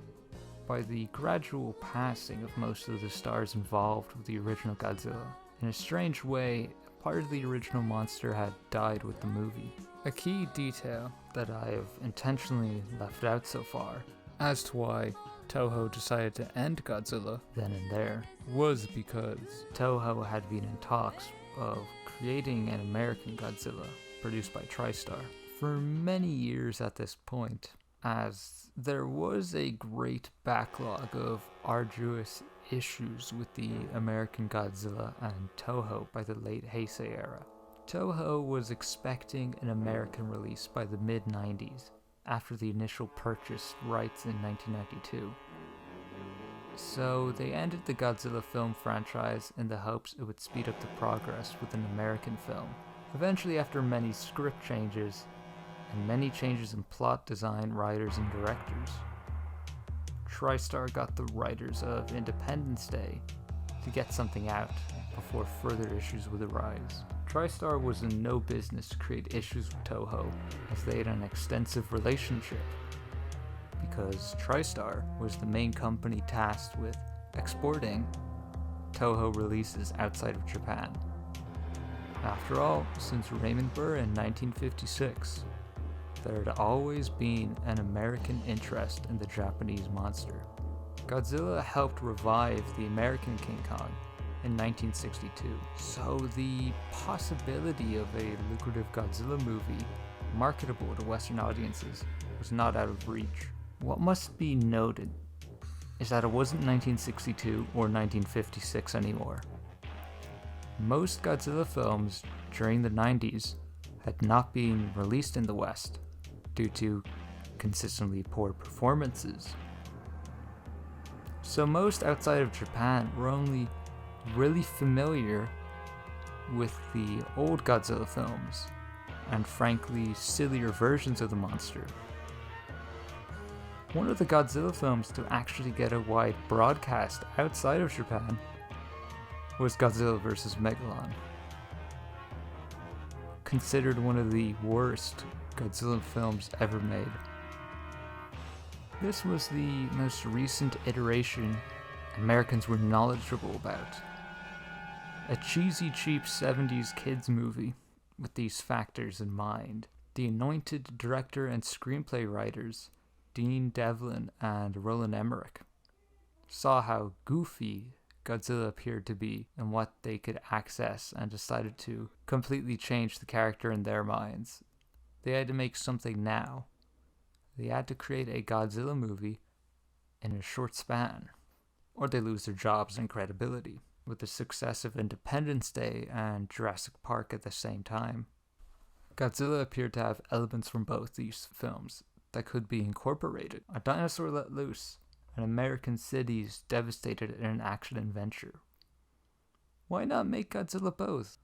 by the gradual passing of most of the stars involved with the original Godzilla. In a strange way, part of the original monster had died with the movie. A key detail that I have intentionally left out so far, as to why Touhou decided to end Godzilla then and there, was because Touhou had been in talks of creating an American Godzilla produced by TriStar for many years at this point, as there was a great backlog of arduous issues with the American Godzilla and Touhou by the late Heisei era. Touhou was expecting an American release by the mid-90s, after the initial purchase rights in 1992. So they ended the Godzilla film franchise in the hopes it would speed up the progress with an American film. Eventually, after many script changes, and many changes in plot design, writers, and directors, TriStar got the writers of Independence Day to get something out before further issues would arise. TriStar was in no business to create issues with Touhou, as they had an extensive relationship, because TriStar was the main company tasked with exporting Touhou releases outside of Japan. After all, since Raymond Burr in 1956, there had always been an American interest in the Japanese monster. Godzilla helped revive the American King Kong in 1962, so the possibility of a lucrative Godzilla movie marketable to Western audiences was not out of reach. What must be noted is that it wasn't 1962 or 1956 anymore. Most Godzilla films during the 90s had not been released in the West due to consistently poor performances. So most outside of Japan were only really familiar with the old Godzilla films, and frankly sillier versions of the monster. One of the Godzilla films to actually get a wide broadcast outside of Japan was Godzilla vs. Megalon. Considered one of the worst Godzilla films ever made. This was the most recent iteration Americans were knowledgeable about. A cheesy, cheap 70s kids movie with these factors in mind. The anointed director and screenplay writers, Dean Devlin and Roland Emmerich, saw how goofy Godzilla appeared to be and what they could access, and decided to completely change the character in their minds. They had to make something now. They had to create a Godzilla movie in a short span, or they lose their jobs and credibility. With the success of Independence Day and Jurassic Park at the same time, Godzilla appeared to have elements from both these films that could be incorporated. A dinosaur let loose, and American cities devastated in an action-adventure. Why not make Godzilla both?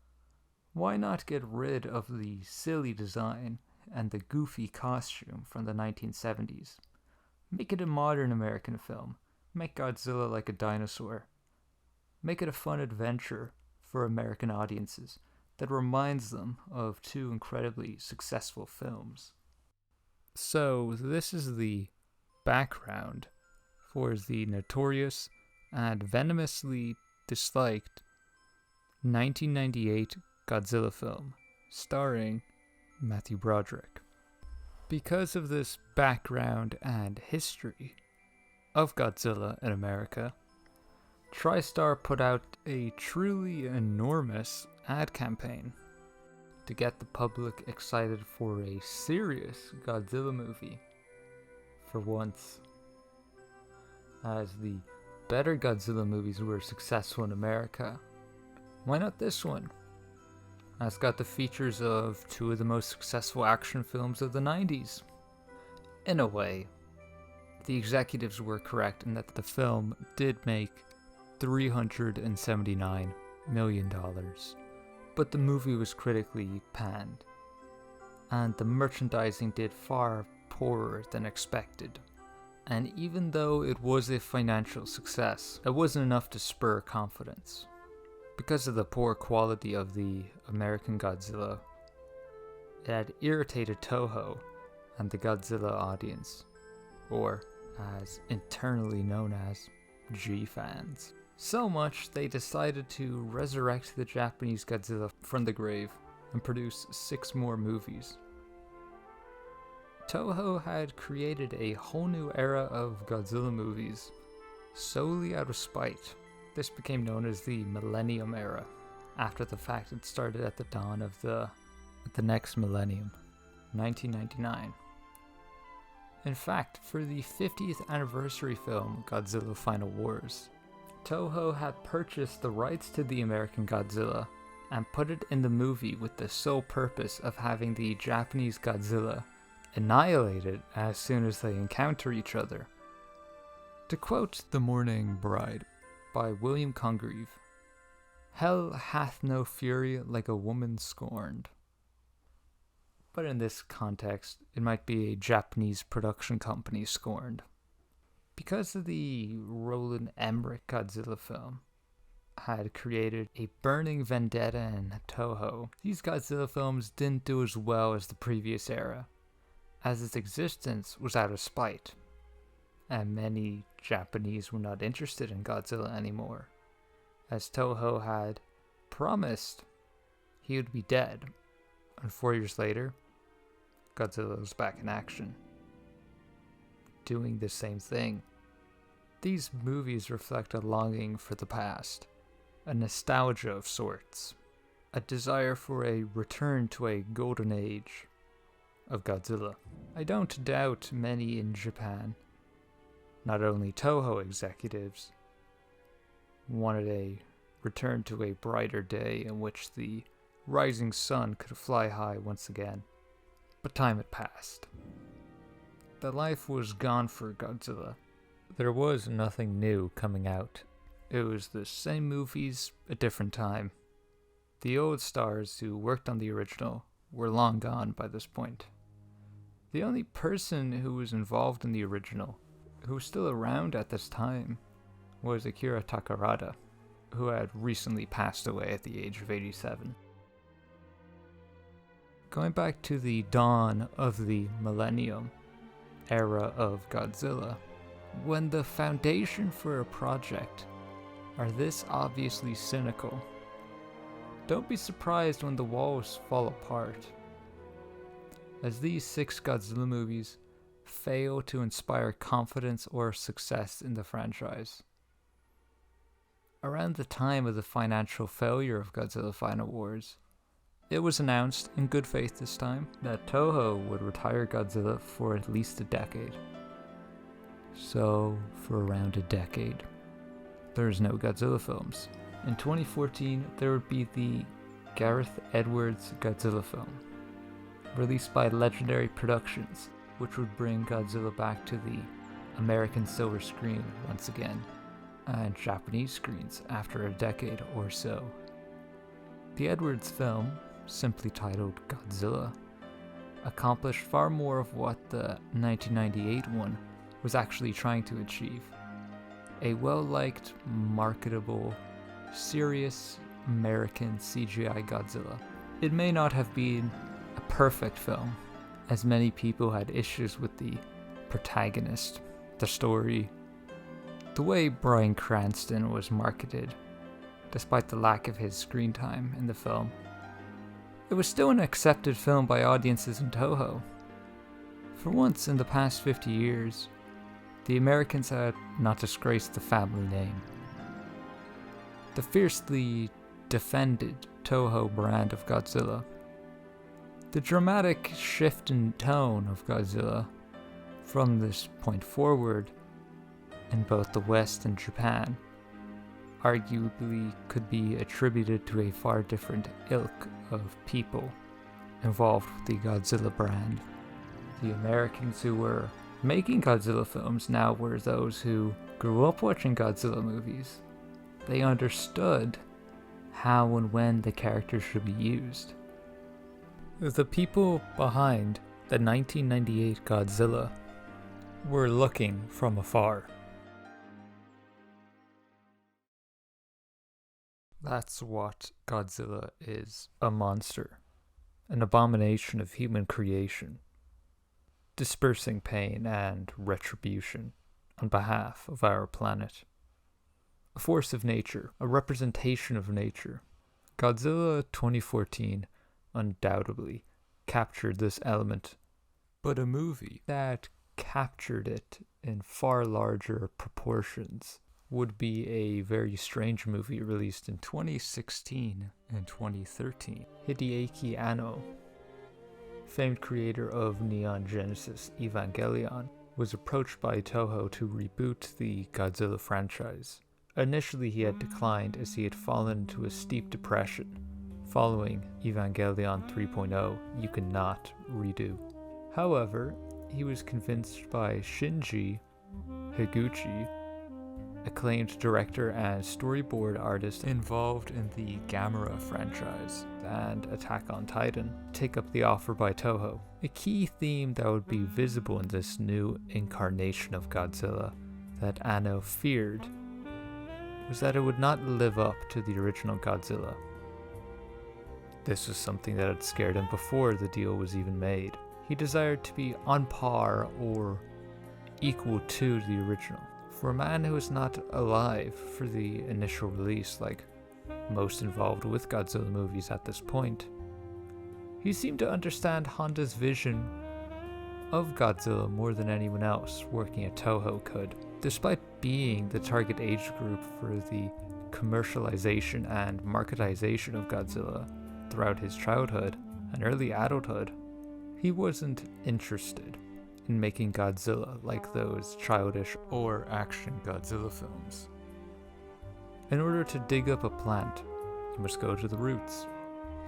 Why not get rid of the silly design and the goofy costume from the 1970s? Make it a modern American film. Make Godzilla like a dinosaur. Make it a fun adventure for American audiences that reminds them of two incredibly successful films. So this is the background for the notorious and venomously disliked 1998 Godzilla film starring Matthew Broderick. Because of this background and history of Godzilla in America, TriStar put out a truly enormous ad campaign to get the public excited for a serious Godzilla movie for once. As the better Godzilla movies were successful in America, why not this one? It's got the features of two of the most successful action films of the 90s. In a way, the executives were correct in that the film did make $379 million, but the movie was critically panned, and the merchandising did far poorer than expected. And even though it was a financial success, it wasn't enough to spur confidence. Because of the poor quality of the American Godzilla, it had irritated Touhou and the Godzilla audience, or as internally known as G-fans. So much they decided to resurrect the Japanese Godzilla from the grave and produce 6 more movies. Touhou had created a whole new era of Godzilla movies solely out of spite. This became known as the Millennium Era. After the fact, it started at the dawn of the next millennium, 1999. In fact, for the 50th anniversary film Godzilla Final Wars, Touhou had purchased the rights to the American Godzilla and put it in the movie with the sole purpose of having the Japanese Godzilla annihilated as soon as they encounter each other. To quote The Mourning Bride by William Congreve, "Hell hath no fury like a woman scorned." But in this context, it might be a Japanese production company scorned. Because of the Roland Emmerich Godzilla film had created a burning vendetta in Touhou, these Godzilla films didn't do as well as the previous era, as its existence was out of spite, and many Japanese were not interested in Godzilla anymore, as Touhou had promised he would be dead, and 4 years later, Godzilla was back in action, doing the same thing. These movies reflect a longing for the past, a nostalgia of sorts, a desire for a return to a golden age of Godzilla. I don't doubt many in Japan, not only Touhou executives, wanted a return to a brighter day in which the rising sun could fly high once again. But time had passed. The life was gone for Godzilla. There was nothing new coming out. It was the same movies, a different time. The old stars who worked on the original were long gone by this point. The only person who was involved in the original, who was still around at this time, was Akira Takarada, who had recently passed away at the age of 87. Going back to the dawn of the Millennium era of Godzilla, when the foundation for a project are this obviously cynical, don't be surprised when the walls fall apart. As these 6 Godzilla movies fail to inspire confidence or success in the franchise. Around the time of the financial failure of Godzilla Final Wars, it was announced, in good faith this time, that Touhou would retire Godzilla for at least a decade. So, for around a decade, there's no Godzilla films. In 2014, there would be the Gareth Edwards Godzilla film, released by Legendary Productions, which would bring Godzilla back to the American silver screen once again, and Japanese screens after a decade or so. The Edwards film, simply titled Godzilla, accomplished far more of what the 1998 one was actually trying to achieve. A well-liked, marketable, serious American CGI Godzilla. It may not have been a perfect film, as many people had issues with the protagonist, the story, the way Bryan Cranston was marketed, despite the lack of his screen time in the film. It was still an accepted film by audiences in Touhou. For once in the past 50 years, the Americans had not disgraced the family name. The fiercely defended Touhou brand of Godzilla. The dramatic shift in tone of Godzilla from this point forward in both the West and Japan arguably could be attributed to a far different ilk of people involved with the Godzilla brand. The Americans who were making Godzilla films now were those who grew up watching Godzilla movies. They understood how and when the character should be used. The people behind the 1998 Godzilla were looking from afar. That's what Godzilla is, a monster, an abomination of human creation, dispersing pain and retribution. on behalf of our planet. A force of nature, a representation of nature. Godzilla 2014 undoubtedly captured this element, but a movie that captured it in far larger proportions would be a very strange movie released in 2016 and 2013. Hideaki Anno, famed creator of Neon Genesis Evangelion, was approached by Touhou to reboot the Godzilla franchise. Initially he had declined as he had fallen into a steep depression. Following Evangelion 3.0, you cannot redo. However, he was convinced by Shinji Higuchi, acclaimed director and storyboard artist involved in the Gamera franchise and Attack on Titan, take up the offer by Touhou. A key theme that would be visible in this new incarnation of Godzilla that Anno feared was that it would not live up to the original Godzilla. This was something that had scared him before the deal was even made. He desired to be on par or equal to the original. For a man who was not alive for the initial release, like most involved with Godzilla movies at this point, he seemed to understand Honda's vision of Godzilla more than anyone else working at Touhou could. Despite being the target age group for the commercialization and marketization of Godzilla throughout his childhood and early adulthood, he wasn't interested in making Godzilla like those childish or action Godzilla films. In order to dig up a plant, you must go to the roots,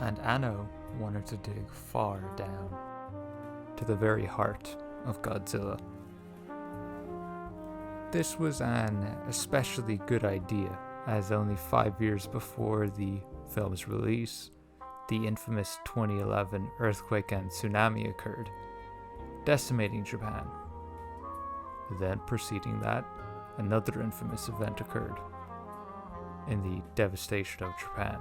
and Anno wanted to dig far down, to the very heart of Godzilla. This was an especially good idea, as only 5 years before the film's release, the infamous 2011 earthquake and tsunami occurred, decimating Japan. Then, preceding that, another infamous event occurred in the devastation of Japan.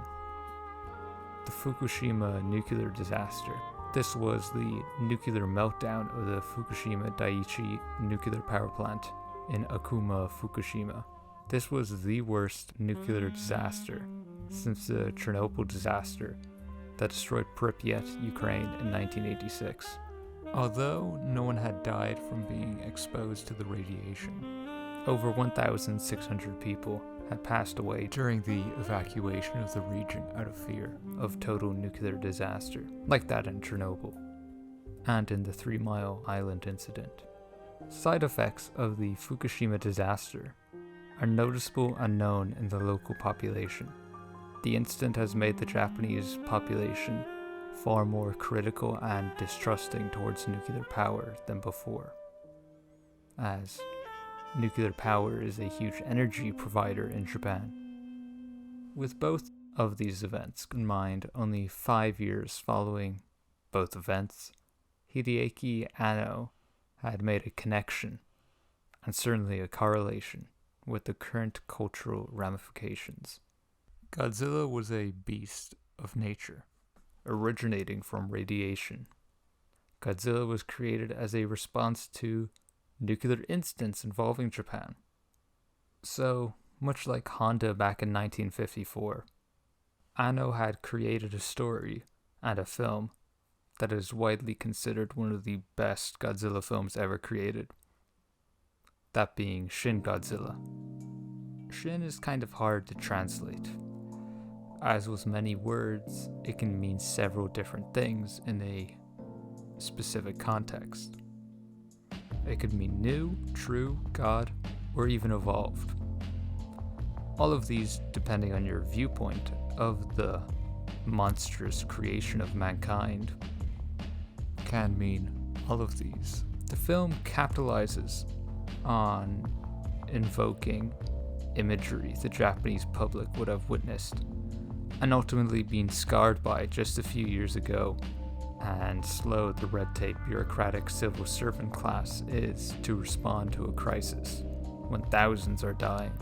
The Fukushima nuclear disaster. This was the nuclear meltdown of the Fukushima Daiichi nuclear power plant in Akuma, Fukushima. This was the worst nuclear disaster since the Chernobyl disaster that destroyed Pripyat, Ukraine in 1986. Although no one had died from being exposed to the radiation, over 1,600 people had passed away during the evacuation of the region out of fear of total nuclear disaster, like that in Chernobyl, and in the 3 Mile Island incident. Side effects of the Fukushima disaster are noticeable and known in the local population. The incident has made the Japanese population far more critical and distrusting towards nuclear power than before, as nuclear power is a huge energy provider in Japan. With both of these events in mind, only 5 years following both events, Hideaki Anno had made a connection, and certainly a correlation, with the current cultural ramifications. Godzilla was a beast of nature, originating from radiation. Godzilla was created as a response to nuclear incidents involving Japan. So, much like Honda back in 1954, Anno had created a story and a film that is widely considered one of the best Godzilla films ever created. That being Shin Godzilla. Shin is kind of hard to translate. As with many words, it can mean several different things in a specific context. It could mean new, true, God, or even evolved. All of these depending on your viewpoint of the monstrous creation of mankind can mean all of these. The film capitalizes on invoking imagery the Japanese public would have witnessed and ultimately been scarred by just a few years ago, and slow the red tape bureaucratic civil servant class is to respond to a crisis when thousands are dying.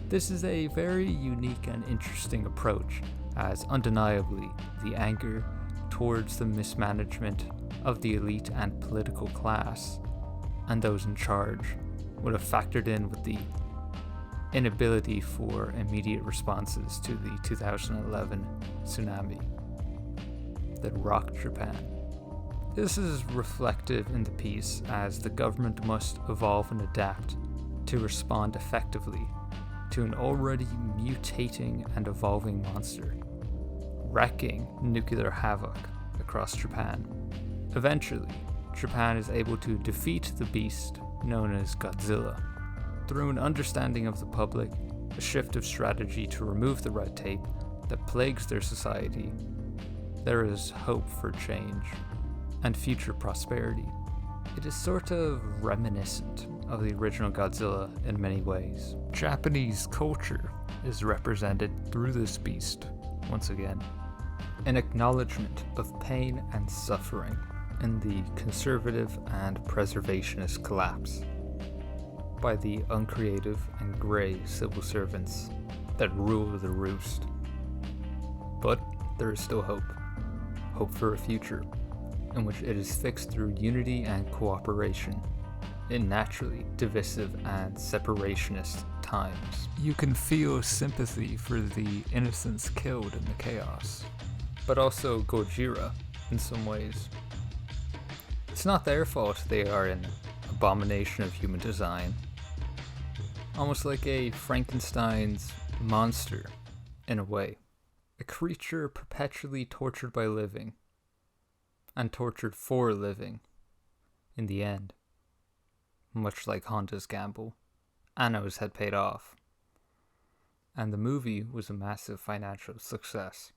This is a very unique and interesting approach, as undeniably the anger towards the mismanagement of the elite and political class and those in charge would have factored in with the inability for immediate responses to the 2011 tsunami that rocked Japan. This is reflective in the piece, as the government must evolve and adapt to respond effectively to an already mutating and evolving monster, wreaking nuclear havoc across Japan. Eventually, Japan is able to defeat the beast known as Godzilla through an understanding of the public, a shift of strategy to remove the red tape that plagues their society. There is hope for change and future prosperity. It is sort of reminiscent of the original Godzilla in many ways. Japanese culture is represented through this beast, once again. An acknowledgement of pain and suffering in the conservative and preservationist collapse by the uncreative and grey civil servants that rule the roost. But there is still hope. Hope for a future in which it is fixed through unity and cooperation in naturally divisive and separationist times. You can feel sympathy for the innocents killed in the chaos, but also Gojira in some ways. It's not their fault they are an abomination of human design, almost like a Frankenstein's monster in a way, a creature perpetually tortured by living, and tortured for living in the end. Much like Honda's gamble, Anno's had paid off, and the movie was a massive financial success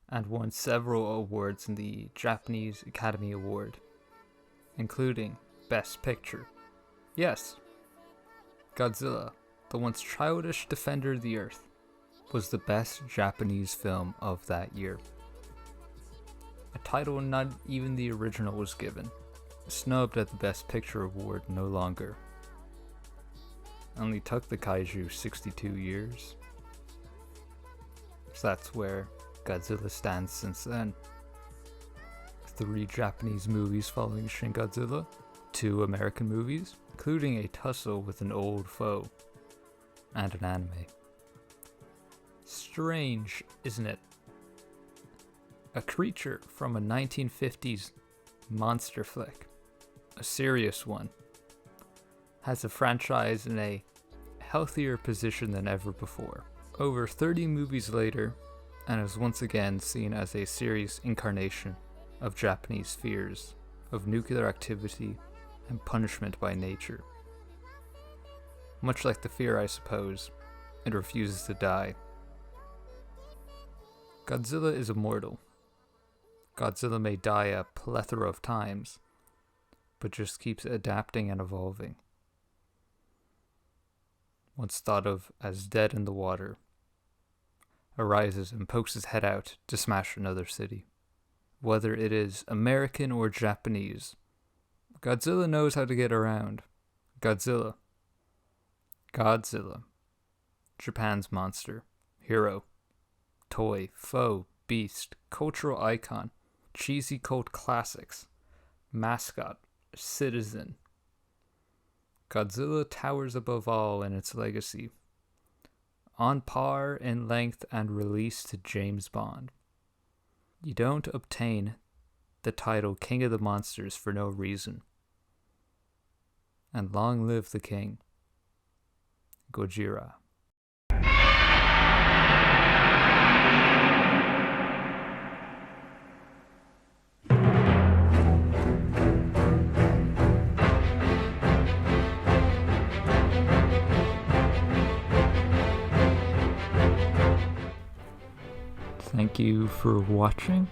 and won several awards in the Japanese Academy Award, including Best Picture. Yes, Godzilla, the once childish defender of the earth, was the best Japanese film of that year. A title not even the original was given, snubbed at the Best Picture award no longer. Only took the kaiju 62 years. So that's where Godzilla stands since then. 3 Japanese movies following Shin Godzilla, 2 American movies, including a tussle with an old foe, and an anime. Strange, isn't it? A creature from a 1950s monster flick, a serious one, has a franchise in a healthier position than ever before. Over 30 movies later, and is once again seen as a serious incarnation of Japanese fears of nuclear activity and punishment by nature. Much like the fear, I suppose, it refuses to die. Godzilla is immortal. Godzilla may die a plethora of times, but just keeps adapting and evolving. Once thought of as dead in the water, arises and pokes his head out to smash another city. Whether it is American or Japanese, Godzilla knows how to get around. Godzilla. Japan's monster, hero, toy, foe, beast, cultural icon, cheesy cult classics, mascot, citizen. Godzilla towers above all in its legacy, on par in length and release to James Bond. You don't obtain the title King of the Monsters for no reason. And long live the king, Gojira. Thank you for watching.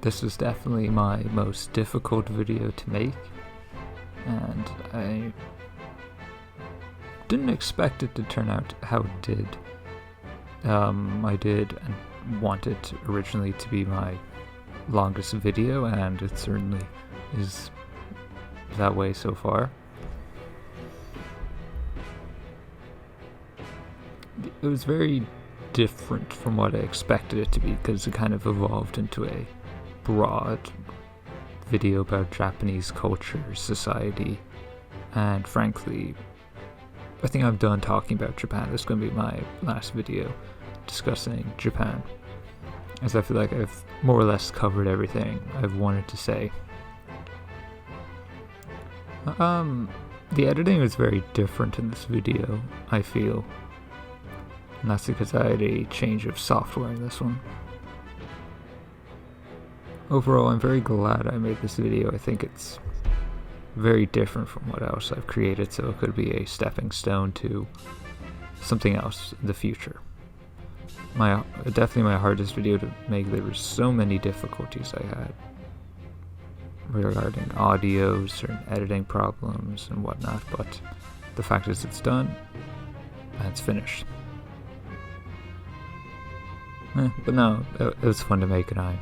This was definitely my most difficult video to make, and I didn't expect it to turn out how it did. I did want it originally to be my longest video, and it certainly is that way so far. It was very different from what I expected it to be, because it kind of evolved into a broad video about Japanese culture, society, and frankly, I think I'm done talking about Japan. This is going to be my last video discussing Japan, as I feel like I've more or less covered everything I've wanted to say. The editing was very different in this video, I feel, and that's because I had a change of software in this one. Overall, I'm very glad I made this video. I think it's very different from what else I've created, so it could be a stepping stone to something else in the future. Definitely my hardest video to make. There were so many difficulties I had regarding audio, certain editing problems and whatnot, but the fact is it's done and it's finished. But no, it was fun to make, and I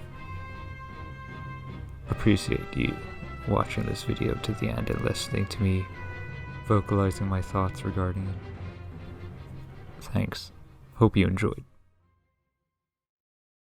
appreciate you watching this video to the end and listening to me vocalizing my thoughts regarding it. Thanks. Hope you enjoyed.